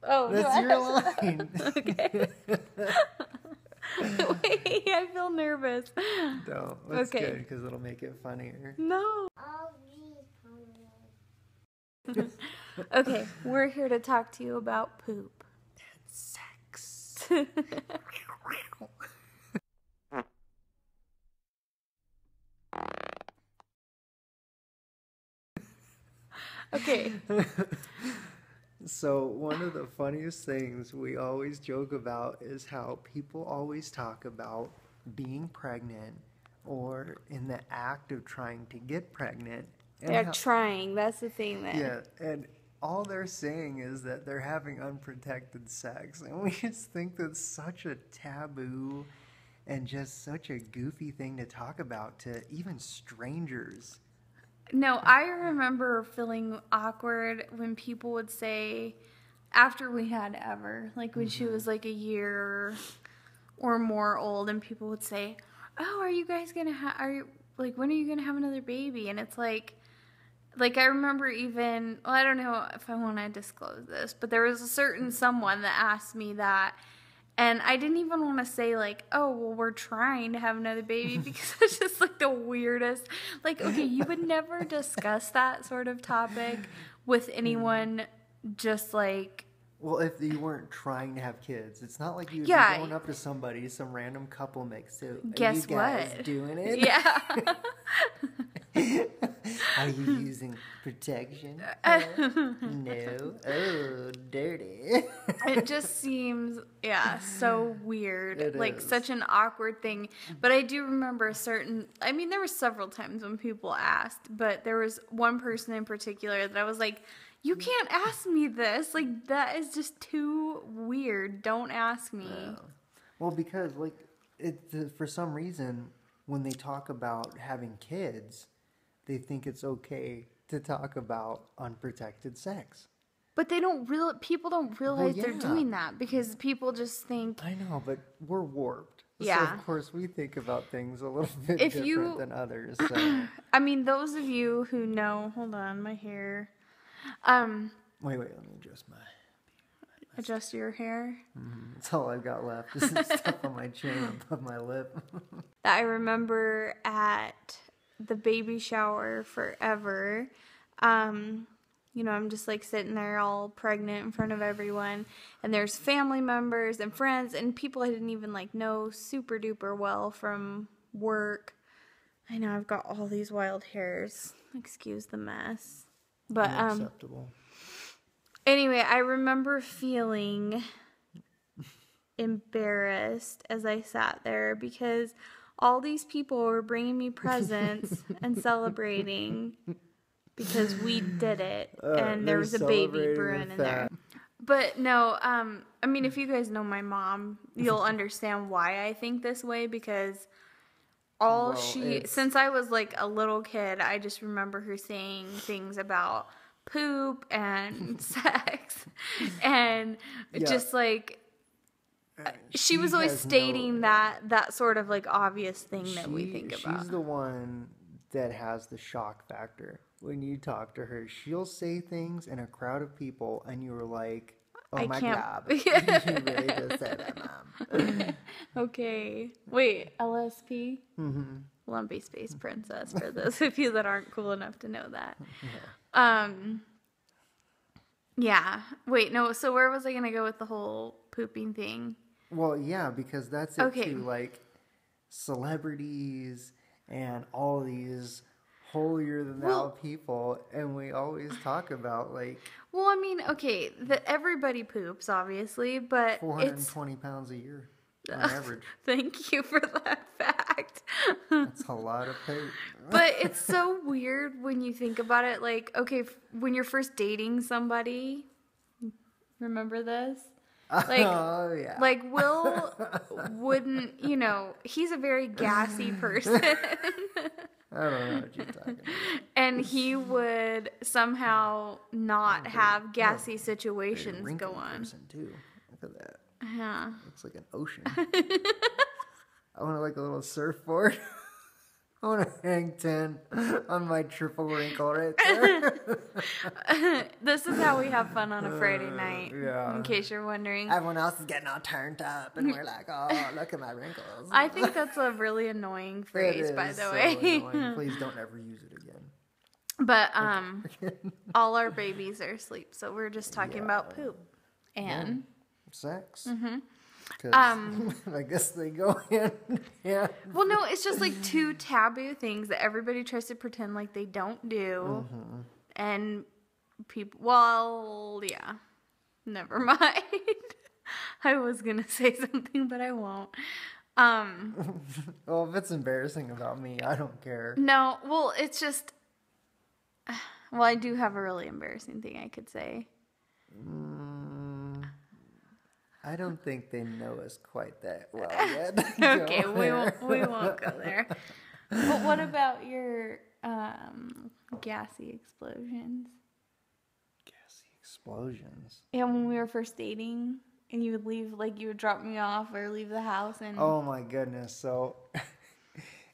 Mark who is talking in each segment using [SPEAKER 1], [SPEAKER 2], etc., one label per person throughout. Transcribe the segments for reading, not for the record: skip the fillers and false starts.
[SPEAKER 1] Oh,
[SPEAKER 2] That's your line.
[SPEAKER 1] Okay. Wait, I feel nervous.
[SPEAKER 2] No, that's
[SPEAKER 1] Okay.
[SPEAKER 2] good because it'll make it funnier.
[SPEAKER 1] No. Okay, we're here to talk to you about poop.
[SPEAKER 2] Sex.
[SPEAKER 1] Okay.
[SPEAKER 2] So one of the funniest things we always joke about is how people always talk about being pregnant or in the act of trying to get pregnant. And
[SPEAKER 1] They're trying. That's the thing that.
[SPEAKER 2] yeah, and all they're saying is that they're having unprotected sex. And we just think that's such a taboo and just such a goofy thing to talk about to even strangers.
[SPEAKER 1] No, I remember feeling awkward when people would say, after we had Ever, like when she was like a year or more old, and people would say, "Oh, are you guys gonna when are you gonna have another baby?" And it's like I remember even, well, I don't know if I want to disclose this, but there was a certain someone that asked me that. And I didn't even want to say, like, oh, well, we're trying to have another baby, because it's just, like, the weirdest. Like, okay, you would never discuss that sort of topic with anyone just, like...
[SPEAKER 2] Well, if you weren't trying to have kids, it's not like you'd be going up to somebody, some random couple makes it.
[SPEAKER 1] Guess
[SPEAKER 2] are you guys
[SPEAKER 1] what?
[SPEAKER 2] Doing it?
[SPEAKER 1] Yeah.
[SPEAKER 2] Are you using protection? No. Oh, dirty.
[SPEAKER 1] It just seems, so weird.
[SPEAKER 2] It
[SPEAKER 1] like,
[SPEAKER 2] is.
[SPEAKER 1] such an awkward thing. But I do remember there were several times when people asked, but there was one person in particular that I was like, you can't ask me this. Like, that is just too weird. Don't ask me.
[SPEAKER 2] Yeah. Well, because, like, for some reason, when they talk about having kids, they think it's okay to talk about unprotected sex.
[SPEAKER 1] But people don't realize they're doing that, because people just think...
[SPEAKER 2] I know, but we're warped.
[SPEAKER 1] Yeah.
[SPEAKER 2] So, of course, we think about things a little bit different than others. So.
[SPEAKER 1] I mean, those of you who know... Hold on, my hair...
[SPEAKER 2] Wait, let me adjust my...
[SPEAKER 1] Adjust your hair?
[SPEAKER 2] That's all I've got left. Is some stuff on my chin above my lip.
[SPEAKER 1] I remember at the baby shower for Ever, I'm just like sitting there all pregnant in front of everyone, and there's family members and friends and people I didn't even like know super duper well from work. I know I've got all these wild hairs. Excuse the mess. But
[SPEAKER 2] Unacceptable.
[SPEAKER 1] Anyway, I remember feeling embarrassed as I sat there, because all these people were bringing me presents and celebrating because we did it, and there was a baby brewing in there. But no, I mean, if you guys know my mom, you'll understand why I think this way, because since I was like a little kid, I just remember her saying things about poop and sex, and just like she was always stating that sort of like obvious thing that we think about.
[SPEAKER 2] She's the one that has the shock factor. When you talk to her, she'll say things in a crowd of people, and you were like, "Oh my God, you really just said that, Mom."
[SPEAKER 1] Okay, wait, LSP, Lumpy Space Princess. For those of you that aren't cool enough to know that. Yeah. Wait, no. So where was I gonna go with the whole pooping thing?
[SPEAKER 2] Well, yeah, because that's it too. Like celebrities and all these holier-than-thou people, and we always talk about
[SPEAKER 1] Well, I mean, okay, everybody poops, obviously, but
[SPEAKER 2] 420 pounds a year on average.
[SPEAKER 1] Thank you for that fact.
[SPEAKER 2] That's a lot of poop.
[SPEAKER 1] But it's so weird when you think about it. Like, okay, when you're first dating somebody, remember this? Like,
[SPEAKER 2] oh, yeah.
[SPEAKER 1] Like, Will wouldn't, he's a very gassy person.
[SPEAKER 2] I don't know what you're talking about.
[SPEAKER 1] And he would somehow not have gassy situations go on.
[SPEAKER 2] Person too. Look at that.
[SPEAKER 1] Yeah.
[SPEAKER 2] Looks like an ocean. I want like a little surfboard. I want to hang 10 on my triple wrinkle right there.
[SPEAKER 1] This is how we have fun on a Friday night,
[SPEAKER 2] yeah.
[SPEAKER 1] in case you're wondering.
[SPEAKER 2] Everyone else is getting all turned up, and we're like, oh, look at my wrinkles.
[SPEAKER 1] I think that's a really annoying phrase, by the way.
[SPEAKER 2] Annoying. Please don't ever use it again.
[SPEAKER 1] But all our babies are asleep, so we're just talking about poop and
[SPEAKER 2] sex.
[SPEAKER 1] Mm-hmm.
[SPEAKER 2] I guess they go in. Yeah.
[SPEAKER 1] Well, no, it's just like two taboo things that everybody tries to pretend like they don't do, and people. Well, yeah, never mind. I was gonna say something, but I won't.
[SPEAKER 2] Well, if it's embarrassing about me, I don't care.
[SPEAKER 1] No, well, it's just. Well, I do have a really embarrassing thing I could say.
[SPEAKER 2] I don't think they know us quite that well yet.
[SPEAKER 1] Okay, we won't go there. But what about your gassy explosions?
[SPEAKER 2] Gassy explosions?
[SPEAKER 1] Yeah, when we were first dating and you would leave, like you would drop me off or leave the house and...
[SPEAKER 2] Oh my goodness. So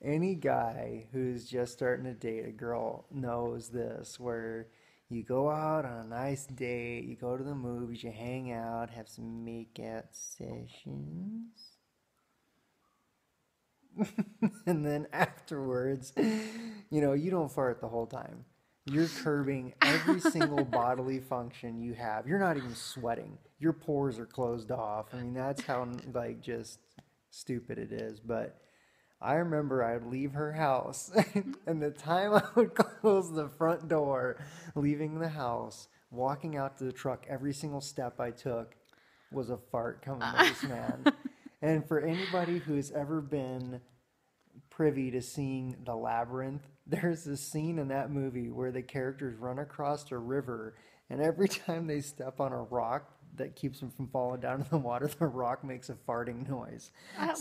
[SPEAKER 2] any guy who's just starting to date a girl knows this, where you go out on a nice date, you go to the movies, you hang out, have some make-out sessions. And then afterwards, you know, you don't fart the whole time. You're curbing every single bodily function you have. You're not even sweating. Your pores are closed off. I mean, that's how, like, just stupid it is. But I remember I'd leave her house, and the time I would close the front door, leaving the house, walking out to the truck, every single step I took was a fart coming from this man. And for anybody who's ever been privy to seeing The Labyrinth, there's this scene in that movie where the characters run across a river, and every time they step on a rock that keeps them from falling down in the water, the rock makes a farting noise.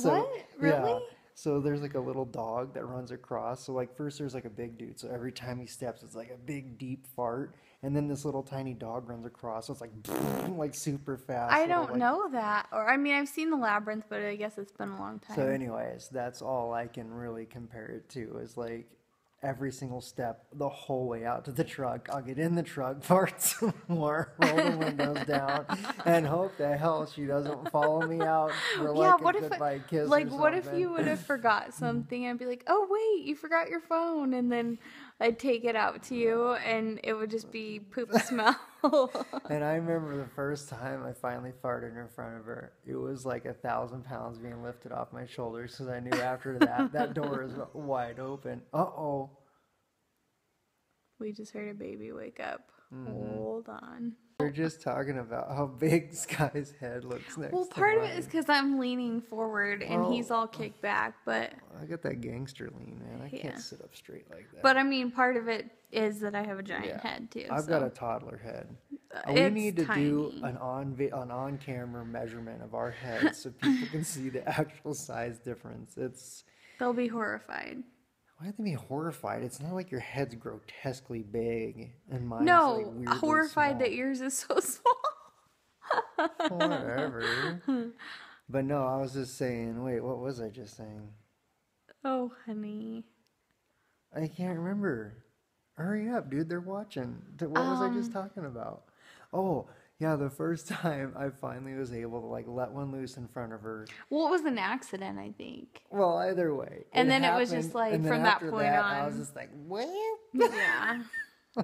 [SPEAKER 1] What? Really?
[SPEAKER 2] Yeah. So there's like a little dog that runs across. So like first there's like a big dude. So every time he steps, it's like a big deep fart. And then this little tiny dog runs across. So it's like super fast.
[SPEAKER 1] I don't know that. Or I mean, I've seen The Labyrinth, but I guess it's been a long time.
[SPEAKER 2] So anyways, that's all I can really compare it to, is like every single step the whole way out to the truck. I'll get in the truck, fart some more, roll the windows down, and hope the hell she doesn't follow me out for like a goodbye kiss.
[SPEAKER 1] Like,
[SPEAKER 2] or
[SPEAKER 1] what if
[SPEAKER 2] something.
[SPEAKER 1] you would have forgot something and be like, oh wait, you forgot your phone, and then I'd take it out to you and it would just be poop smell.
[SPEAKER 2] And I remember the first time I finally farted in front of her, it was like 1,000 pounds being lifted off my shoulders, because I knew after that door is wide open. Uh-oh.
[SPEAKER 1] We just heard a baby wake up. Hold on.
[SPEAKER 2] We're just talking about how big Sky's head looks next to
[SPEAKER 1] Well, part of
[SPEAKER 2] mine.
[SPEAKER 1] it is because I'm leaning forward and he's all kicked back, but...
[SPEAKER 2] I got that gangster lean, man. I
[SPEAKER 1] Yeah.
[SPEAKER 2] can't sit up straight like that.
[SPEAKER 1] But I mean, part of it is that I have a giant head too.
[SPEAKER 2] I've
[SPEAKER 1] so.
[SPEAKER 2] got a toddler head. We
[SPEAKER 1] It's
[SPEAKER 2] need to do
[SPEAKER 1] tiny.
[SPEAKER 2] an on-camera measurement of our heads so people can see the actual size difference.
[SPEAKER 1] They'll be horrified.
[SPEAKER 2] Why would they be horrified? It's not like your head's grotesquely big and mine's
[SPEAKER 1] No,
[SPEAKER 2] like weirdly
[SPEAKER 1] horrified
[SPEAKER 2] small.
[SPEAKER 1] that yours is so small.
[SPEAKER 2] Whatever. But no, I was just saying, wait, what was I just saying?
[SPEAKER 1] Oh, honey.
[SPEAKER 2] I can't remember. Hurry up, dude. They're watching. What was I just talking about? Oh, yeah, the first time I finally was able to like let one loose in front of her.
[SPEAKER 1] Well, it was an accident, I think.
[SPEAKER 2] Well, either way.
[SPEAKER 1] And then it was
[SPEAKER 2] happened,
[SPEAKER 1] just like,
[SPEAKER 2] and then
[SPEAKER 1] from that
[SPEAKER 2] after
[SPEAKER 1] point
[SPEAKER 2] that,
[SPEAKER 1] on.
[SPEAKER 2] I was just like, what?
[SPEAKER 1] Yeah.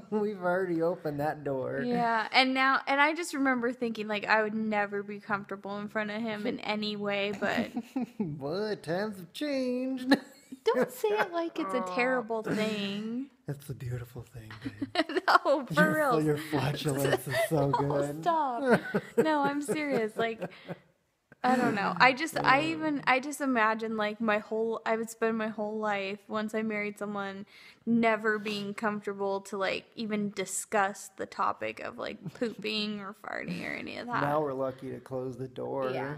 [SPEAKER 2] We've already opened that door.
[SPEAKER 1] Yeah. And I just remember thinking, like, I would never be comfortable in front of him in any way, but
[SPEAKER 2] But times have changed.
[SPEAKER 1] don't say it like it's a terrible thing.
[SPEAKER 2] It's a beautiful thing, babe.
[SPEAKER 1] No, for real.
[SPEAKER 2] Your flatulence is so
[SPEAKER 1] Oh,
[SPEAKER 2] good.
[SPEAKER 1] stop. No, I'm serious. Like, I don't know. I just imagine like I would spend my whole life once I married someone never being comfortable to like even discuss the topic of like pooping or farting or any of that.
[SPEAKER 2] Now we're lucky to close the door.
[SPEAKER 1] Yeah,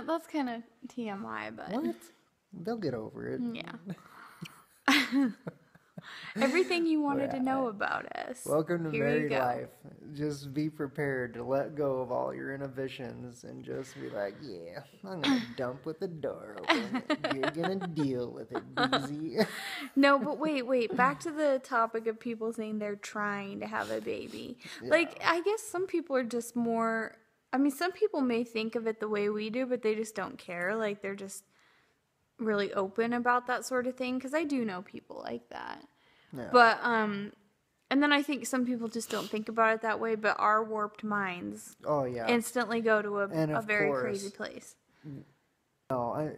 [SPEAKER 1] that's kind of TMI, but
[SPEAKER 2] What? They'll get over it.
[SPEAKER 1] yeah. Everything you wanted to know about us.
[SPEAKER 2] Welcome to
[SPEAKER 1] Here you
[SPEAKER 2] married
[SPEAKER 1] go.
[SPEAKER 2] life. Just be prepared to let go of all your inhibitions and just be like, yeah, I'm going to dump with the door open. You're going to deal with it, Beezy.
[SPEAKER 1] No, but wait. Back to the topic of people saying they're trying to have a baby.
[SPEAKER 2] Yeah.
[SPEAKER 1] Like, I guess some people are just more... I mean, some people may think of it the way we do, but they just don't care. Like, they're just really open about that sort of thing. Because I do know people like that.
[SPEAKER 2] Yeah.
[SPEAKER 1] But, and then I think some people just don't think about it that way, but our warped minds
[SPEAKER 2] Oh, yeah.
[SPEAKER 1] instantly go to
[SPEAKER 2] And
[SPEAKER 1] a
[SPEAKER 2] of
[SPEAKER 1] very
[SPEAKER 2] course-
[SPEAKER 1] crazy place.
[SPEAKER 2] No,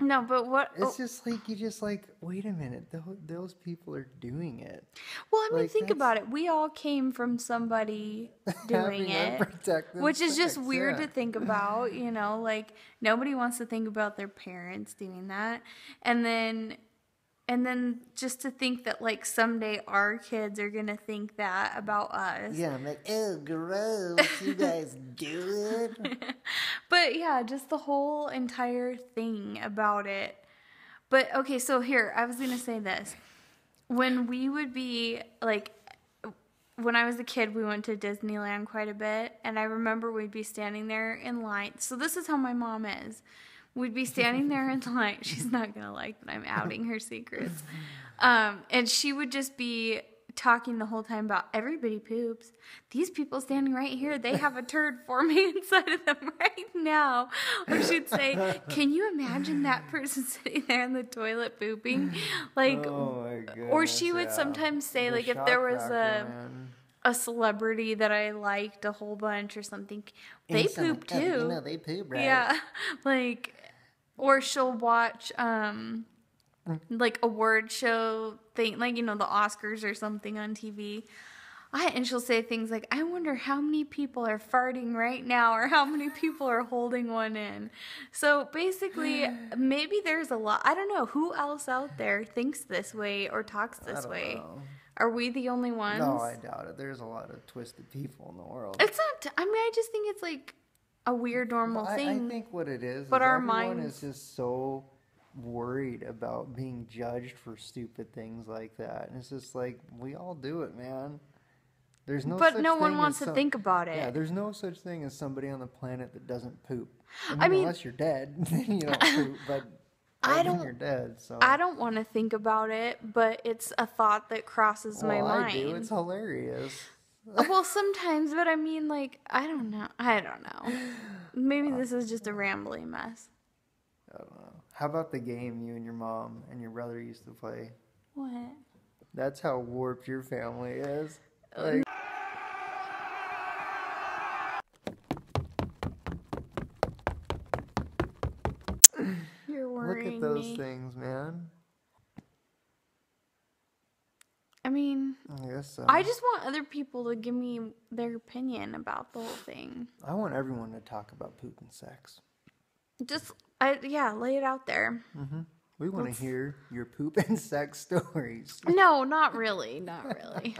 [SPEAKER 1] No, but what...
[SPEAKER 2] it's just like, you just like, wait a minute. Those people are doing it.
[SPEAKER 1] Well, I mean,
[SPEAKER 2] like,
[SPEAKER 1] think
[SPEAKER 2] that's-
[SPEAKER 1] about it. We all came from somebody doing
[SPEAKER 2] Having
[SPEAKER 1] it,
[SPEAKER 2] unprotected
[SPEAKER 1] which is just
[SPEAKER 2] sex,
[SPEAKER 1] weird
[SPEAKER 2] yeah.
[SPEAKER 1] to think about, you know, like nobody wants to think about their parents doing that. And then just to think that like someday our kids are going to think that about us.
[SPEAKER 2] Yeah, I'm like, oh, gross. You guys do it?
[SPEAKER 1] But yeah, just the whole entire thing about it. But okay, so here, I was going to say this. When we would be like, when I was a kid, we went to Disneyland quite a bit. And I remember we'd be standing there in line. So this is how my mom is. We'd be standing there in line. She's not going to like that I'm outing her secrets. And she would just be talking the whole time about everybody poops. These people standing right here, they have a turd forming inside of them right now. Or she'd say, can you imagine that person sitting there in the toilet pooping? Like,
[SPEAKER 2] Oh, my goodness.
[SPEAKER 1] or she would
[SPEAKER 2] yeah.
[SPEAKER 1] sometimes say,
[SPEAKER 2] The
[SPEAKER 1] like, if
[SPEAKER 2] shock
[SPEAKER 1] there was
[SPEAKER 2] factor, man.
[SPEAKER 1] a celebrity that I liked a whole bunch or something, they poop too.
[SPEAKER 2] You know, they poop, right?
[SPEAKER 1] Yeah, like, or she'll watch like award show thing, like, you know, the Oscars or something on TV. And she'll say things like, I wonder how many people are farting right now or how many people are holding one in. So basically, maybe there's a lot. I don't know. Who else out there thinks this way or talks
[SPEAKER 2] I
[SPEAKER 1] this
[SPEAKER 2] don't
[SPEAKER 1] way?
[SPEAKER 2] know.
[SPEAKER 1] Are we the only ones?
[SPEAKER 2] No, I doubt it. There's a lot of twisted people in the world.
[SPEAKER 1] It's not. I mean, I just think it's like a weird, normal
[SPEAKER 2] Well,
[SPEAKER 1] thing.
[SPEAKER 2] I think what it is
[SPEAKER 1] But
[SPEAKER 2] is
[SPEAKER 1] our
[SPEAKER 2] everyone
[SPEAKER 1] minds-
[SPEAKER 2] is just so worried about being judged for stupid things like that. And it's just like, we all do it, man. There's no
[SPEAKER 1] But
[SPEAKER 2] such
[SPEAKER 1] no one
[SPEAKER 2] thing
[SPEAKER 1] wants
[SPEAKER 2] as
[SPEAKER 1] to think about it.
[SPEAKER 2] Yeah, there's no such thing as somebody on the planet that doesn't poop.
[SPEAKER 1] I mean-
[SPEAKER 2] unless you're dead, then you don't poop. But
[SPEAKER 1] I
[SPEAKER 2] then
[SPEAKER 1] don't-
[SPEAKER 2] You're dead. So
[SPEAKER 1] I don't want to think about it, but it's a thought that crosses my
[SPEAKER 2] well,
[SPEAKER 1] mind.
[SPEAKER 2] I do. It's hilarious.
[SPEAKER 1] Well, sometimes, but I mean, like, I don't know. Maybe this is just a rambling mess.
[SPEAKER 2] I don't know. How about the game you and your mom and your brother used to play?
[SPEAKER 1] What?
[SPEAKER 2] That's how warped your family is. Like,
[SPEAKER 1] You're
[SPEAKER 2] look
[SPEAKER 1] worrying
[SPEAKER 2] at those
[SPEAKER 1] me.
[SPEAKER 2] things, man.
[SPEAKER 1] I mean,
[SPEAKER 2] I guess so.
[SPEAKER 1] I just want other people to give me their opinion about the whole thing.
[SPEAKER 2] I want everyone to talk about poop and sex.
[SPEAKER 1] Just, yeah, lay it out there.
[SPEAKER 2] We want to hear your poop and sex stories.
[SPEAKER 1] No, not really. Not really.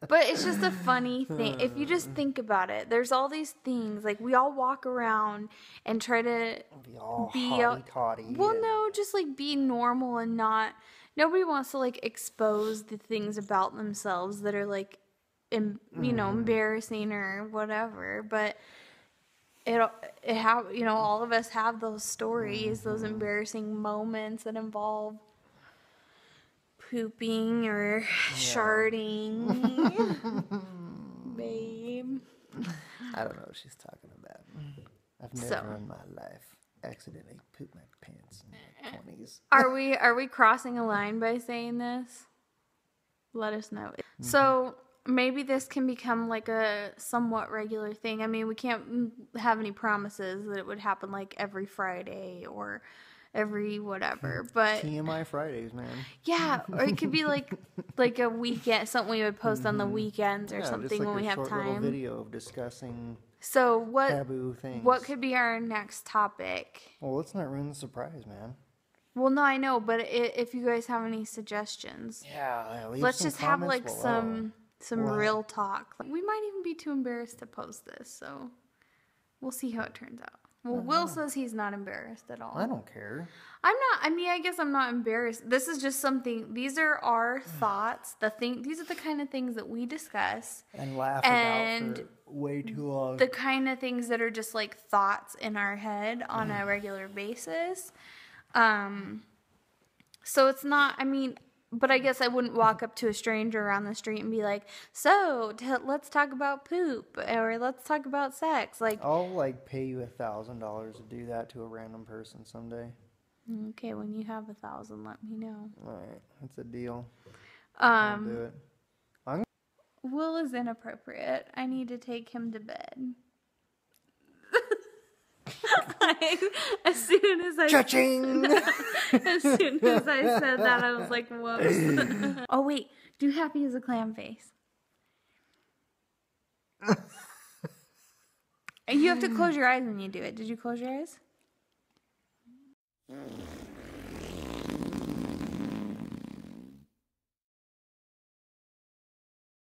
[SPEAKER 1] But it's just a funny thing. If you just think about it, there's all these things. Like, we all walk around and try to
[SPEAKER 2] Be all
[SPEAKER 1] be
[SPEAKER 2] hotty-totty.
[SPEAKER 1] well,
[SPEAKER 2] and-
[SPEAKER 1] no, just like be normal and not. Nobody wants to like expose the things about themselves that are like, you know, embarrassing or whatever. But it have, you know, all of us have those stories, those embarrassing moments that involve pooping or sharding, babe.
[SPEAKER 2] I don't know what she's talking about. I've never
[SPEAKER 1] So-
[SPEAKER 2] in my life accidentally pooped my pants in my 20s.
[SPEAKER 1] Are we crossing a line by saying this? Let us know. So maybe this can become like a somewhat regular thing. I mean, we can't have any promises that it would happen like every Friday or every whatever, but
[SPEAKER 2] TMI Fridays, man.
[SPEAKER 1] yeah, or it could be like a weekend, something we would post on the weekends or
[SPEAKER 2] Yeah,
[SPEAKER 1] something
[SPEAKER 2] just like
[SPEAKER 1] when
[SPEAKER 2] a
[SPEAKER 1] we have
[SPEAKER 2] short little
[SPEAKER 1] time.
[SPEAKER 2] video of discussing
[SPEAKER 1] So what
[SPEAKER 2] taboo things.
[SPEAKER 1] what could be our next topic?
[SPEAKER 2] Well, let's not ruin the surprise, man.
[SPEAKER 1] Well, no, I know, but if you guys have any suggestions,
[SPEAKER 2] Yeah, leave
[SPEAKER 1] let's
[SPEAKER 2] some
[SPEAKER 1] just have
[SPEAKER 2] comments
[SPEAKER 1] like
[SPEAKER 2] below.
[SPEAKER 1] some
[SPEAKER 2] What?
[SPEAKER 1] real talk. We might even be too embarrassed to post this, so we'll see how it turns out. Well, Will says he's not embarrassed at all.
[SPEAKER 2] I don't care.
[SPEAKER 1] I'm not. I mean, I guess I'm not embarrassed. This is just something. These are our thoughts. These are the kind of things that we discuss
[SPEAKER 2] And laugh about for way too long.
[SPEAKER 1] the kind of things that are just like thoughts in our head on a regular basis. So it's not. I mean, but I guess I wouldn't walk up to a stranger on the street and be like, "So, let's talk about poop," or "Let's talk about sex." Like,
[SPEAKER 2] I'll like pay you $1,000 to do that to a random person someday.
[SPEAKER 1] okay, when you have 1,000, let me know.
[SPEAKER 2] All right, that's a deal. I'll do it.
[SPEAKER 1] Will is inappropriate. I need to take him to bed. As soon as I
[SPEAKER 2] Cha-ching!
[SPEAKER 1] as soon as I said that, I was like, whoops. Oh, wait. Do happy as a clam face. You have to close your eyes when you do it. Did you close your eyes?